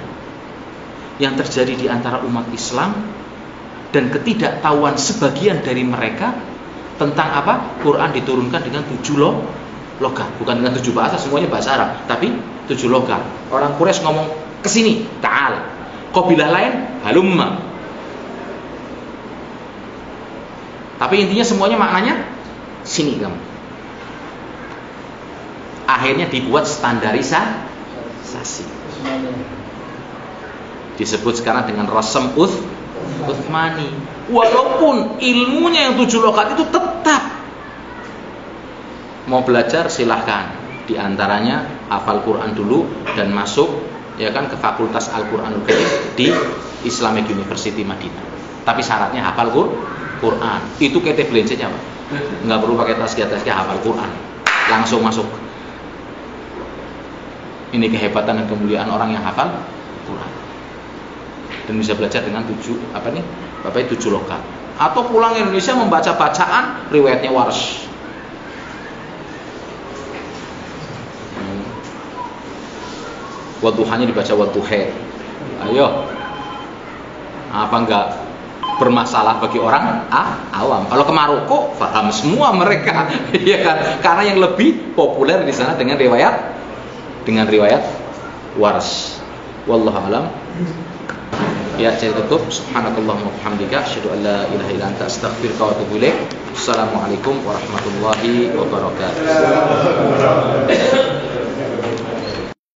yang terjadi di antara umat Islam dan ketidaktahuan sebagian dari mereka tentang apa? Quran diturunkan dengan 7 logat, bukan dengan 7 bahasa, semuanya bahasa Arab, tapi 7 logat. Orang Quraisy ngomong kesini, ta'al. Qabilah lain, halumma. Tapi intinya semuanya maknanya sini kamu. Akhirnya dibuat standarisasi. Disebut sekarang dengan Rasm Utsmani. Walaupun ilmunya yang 7 logat itu tetap. Mau belajar silahkan. Di antaranya hafal Quran dulu dan masuk ya kan ke Fakultas Al-Quranul Karim di Islamic University Madinah. Tapi syaratnya hafal Quran. Itu KT belajarnya Pak. Enggak perlu pakai tazkiyah hafal Quran. Langsung masuk. Ini kehebatan dan kemuliaan orang yang hafal Quran. Dan bisa belajar dengan 7 logat. Atau pulang ke Indonesia membaca bacaan riwayatnya Warsh. Wadduhanya dibaca wadduhe. Ayo. Apa enggak bermasalah bagi orang awam? Kalau ke Maroko paham semua mereka, ya kan? Karena yang lebih populer di sana dengan riwayat Warsh. Wallahu alam. Ya, saya tutup. Subhanakallahumma wa bihamdika asyhadu an la ilaha illa anta astaghfiruka wa atubu ilaik. Assalamualaikum warahmatullahi wabarakatuh.